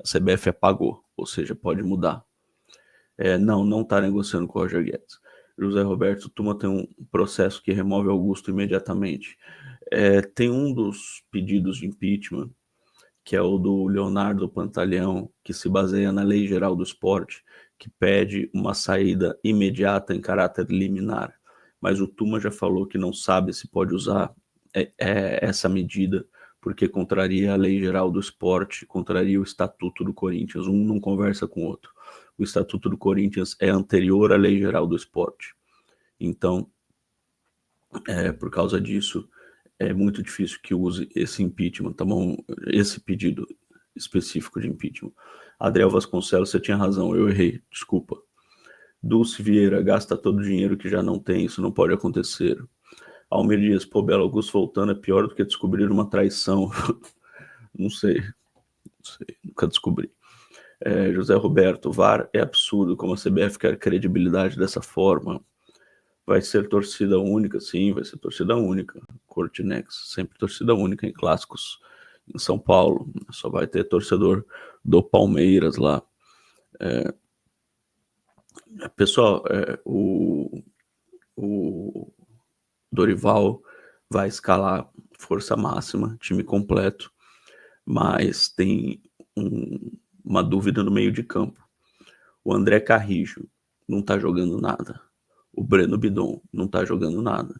A CBF apagou, ou seja, pode mudar. Não está negociando com o Roger Guedes. José Roberto Tuma tem um processo que remove Augusto imediatamente. Tem um dos pedidos de impeachment, que é o do Leonardo Pantaleão, que se baseia na Lei Geral do Esporte, que pede uma saída imediata em caráter liminar. Mas o Tuma já falou que não sabe se pode usar essa medida, porque contraria a Lei Geral do Esporte, contraria o Estatuto do Corinthians. Um não conversa com o outro. O Estatuto do Corinthians é anterior à Lei Geral do Esporte. Então, por causa disso, é muito difícil que use esse impeachment, tá bom? Esse pedido específico de impeachment. Adriel Vasconcelos, você tinha razão, eu errei, desculpa. Dulce Vieira, gasta todo o dinheiro que já não tem, isso não pode acontecer. Almir Dias, pô, Belo Augusto voltando é pior do que descobrir uma traição. Não sei, nunca descobri. José Roberto, VAR é absurdo, como a CBF quer credibilidade dessa forma. Vai ser torcida única, sim, vai ser torcida única. Cortinex, sempre torcida única em clássicos em São Paulo. Só vai ter torcedor do Palmeiras lá. Pessoal, o Dorival vai escalar força máxima, time completo, mas tem uma dúvida no meio de campo. O André Carrijo não tá jogando nada. O Breno Bidon não tá jogando nada.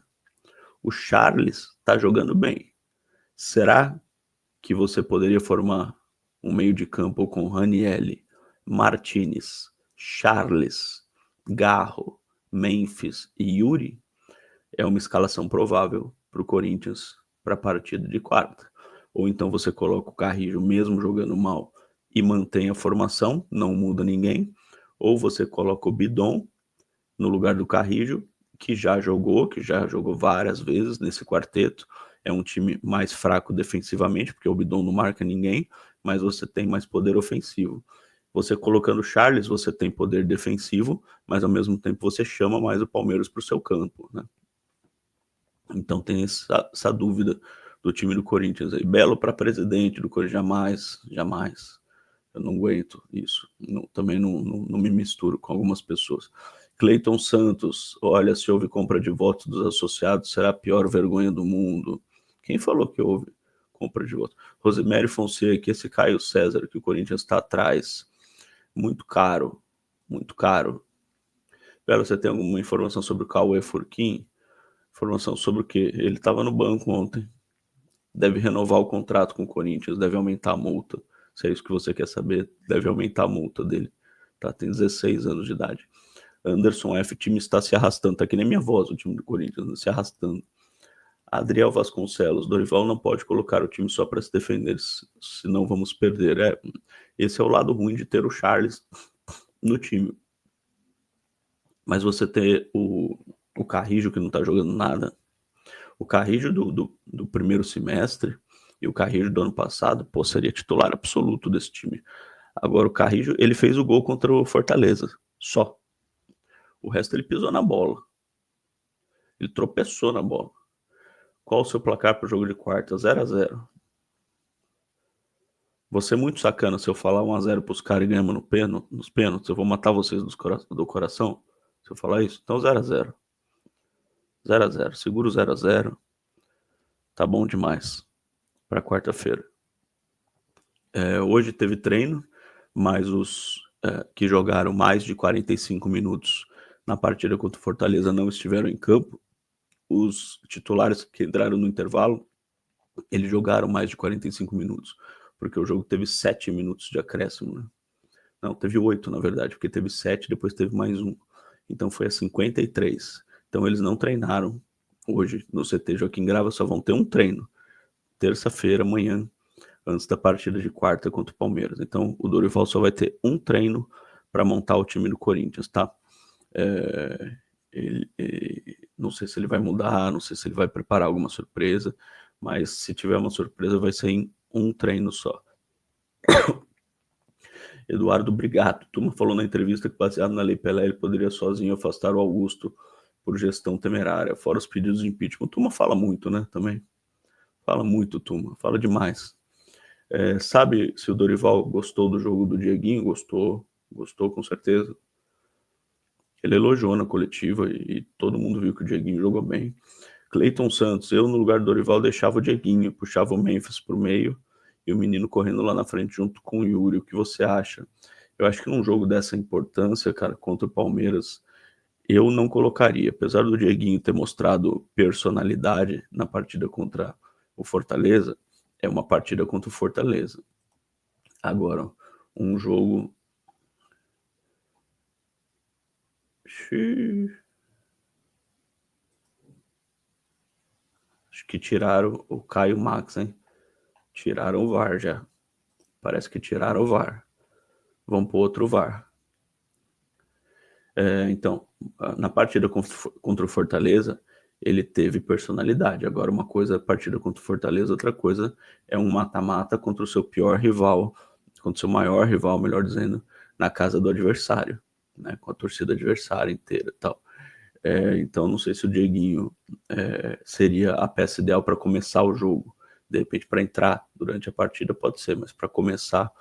O Charles tá jogando bem. Será que você poderia formar um meio de campo com Ranieri, Martinez, Charles, Garro, Memphis e Yuri? É uma escalação provável para o Corinthians para a partida de quarta. Ou então você coloca o Carrijo mesmo jogando mal e mantém a formação, não muda ninguém. Ou você coloca o Bidon no lugar do Carrijo, que já jogou várias vezes nesse quarteto. É um time mais fraco defensivamente, porque o Bidon não marca ninguém, mas você tem mais poder ofensivo. Você colocando o Charles, você tem poder defensivo, mas ao mesmo tempo você chama mais o Palmeiras para o seu campo, né? Então tem essa dúvida do time do Corinthians aí. Belo para presidente do Corinthians, jamais. Eu não aguento isso. Também não me misturo com algumas pessoas. Cleiton Santos, olha, se houve compra de votos dos associados, será a pior vergonha do mundo. Quem falou que houve compra de votos? Rosemary Fonseca, esse Caio César, que o Corinthians está atrás. Muito caro, muito caro. Belo, você tem alguma informação sobre o Cauê Furquim? Informação sobre o quê? Ele estava no banco ontem. Deve renovar o contrato com o Corinthians, deve aumentar a multa. Se é isso que você quer saber, deve aumentar a multa dele. Tá, tem 16 anos de idade. Anderson F, o time está se arrastando. Tá que nem minha voz, o time do Corinthians, se arrastando. Adriel Vasconcelos, Dorival não pode colocar o time só para se defender, senão vamos perder. Esse é o lado ruim de ter o Charles no time. Mas você ter o Carrijo, que não tá jogando nada, o Carrijo do primeiro semestre e o Carrijo do ano passado, pô, seria titular absoluto desse time. Agora o Carrijo, ele fez o gol contra o Fortaleza, só. O resto ele pisou na bola. Ele tropeçou na bola. Qual o seu placar para o jogo de quarta? 0-0. Você é muito sacana se eu falar 1-0 pros caras e ganhamos nos pênaltis. Eu vou matar vocês do coração se eu falar isso. Então 0-0. 0-0. Segura o 0-0. Tá bom demais para quarta-feira. Hoje teve treino, mas os que jogaram mais de 45 minutos na partida contra o Fortaleza não estiveram em campo. Os titulares que entraram no intervalo, eles jogaram mais de 45 minutos, porque o jogo teve 7 minutos de acréscimo, né? Não, teve 8, na verdade, porque teve 7, depois teve mais um. Então foi a 53. Então eles não treinaram hoje no CT Joaquim Grava, só vão ter um treino. Terça-feira, amanhã, antes da partida de quarta contra o Palmeiras. Então o Dorival só vai ter um treino para montar o time do Corinthians, tá? Não sei se ele vai mudar, não sei se ele vai preparar alguma surpresa, mas se tiver uma surpresa vai ser em um treino só. Eduardo Brigato, Tuma falou na entrevista que baseado na Lei Pelé ele poderia sozinho afastar o Augusto por gestão temerária, fora os pedidos de impeachment. Tuma fala muito, né, também. Fala muito, Tuma, fala demais. Sabe se o Dorival gostou do jogo do Dieguinho? Gostou com certeza. Ele elogiou na coletiva e todo mundo viu que o Dieguinho jogou bem. Cleiton Santos, eu no lugar do Dorival deixava o Dieguinho, puxava o Memphis pro meio e o menino correndo lá na frente junto com o Yuri. O que você acha? Eu acho que num jogo dessa importância, cara, contra o Palmeiras, eu não colocaria. Apesar do Dieguinho ter mostrado personalidade na partida contra o Fortaleza, é uma partida contra o Fortaleza. Agora, um jogo... Acho que tiraram o Caio Max, hein? Tiraram o VAR já. Parece que tiraram o VAR. Vão pro outro VAR. Então, na partida contra o Fortaleza, ele teve personalidade. Agora, uma coisa é a partida contra o Fortaleza, outra coisa é um mata-mata contra o seu pior rival, contra o seu maior rival, melhor dizendo, na casa do adversário, né? Com a torcida adversária inteira e tal. Então, não sei se o Dieguinho seria a peça ideal para começar o jogo. De repente, para entrar durante a partida pode ser, mas para começar,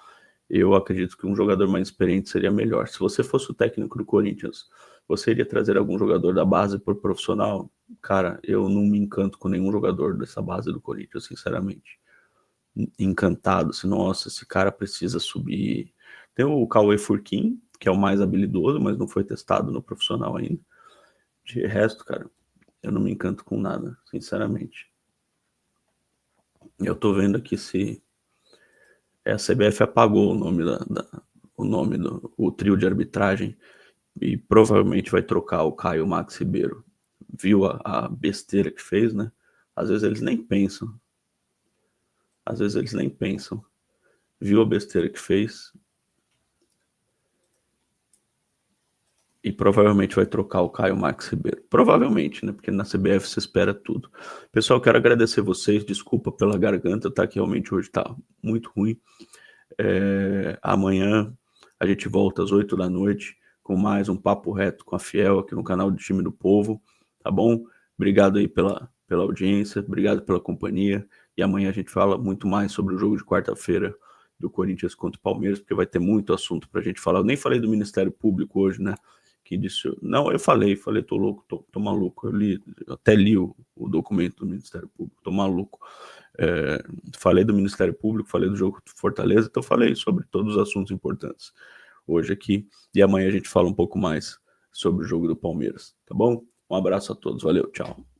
eu acredito que um jogador mais experiente seria melhor. Se você fosse o técnico do Corinthians, você iria trazer algum jogador da base por profissional? Cara, eu não me encanto com nenhum jogador dessa base do Corinthians, sinceramente. Encantado, assim, nossa, esse cara precisa subir. Tem o Cauê Furquim, que é o mais habilidoso, mas não foi testado no profissional ainda. De resto, cara, eu não me encanto com nada, sinceramente. Eu tô vendo aqui se a CBF apagou o nome o trio de arbitragem e provavelmente vai trocar o Caio Max Ribeiro. Viu a besteira que fez, né? Às vezes eles nem pensam. Às vezes eles nem pensam. Viu a besteira que fez e provavelmente vai trocar o Caio Max Ribeiro. Provavelmente, né? Porque na CBF se espera tudo. Pessoal, quero agradecer vocês. Desculpa pela garganta, tá? Que realmente hoje tá muito ruim. Amanhã a gente volta às 8 da noite com mais um papo reto com a Fiel aqui no canal do Time do Povo, tá bom? Obrigado aí pela audiência, obrigado pela companhia e amanhã a gente fala muito mais sobre o jogo de quarta-feira do Corinthians contra o Palmeiras, porque vai ter muito assunto pra gente falar. Eu nem falei do Ministério Público hoje, né? Que disse, não, eu falei, tô louco, tô maluco, eu até li o documento do Ministério Público, tô maluco. Falei do Ministério Público, falei do jogo do Fortaleza, então falei sobre todos os assuntos importantes hoje aqui, e amanhã a gente fala um pouco mais sobre o jogo do Palmeiras, tá bom? Um abraço a todos, valeu, tchau.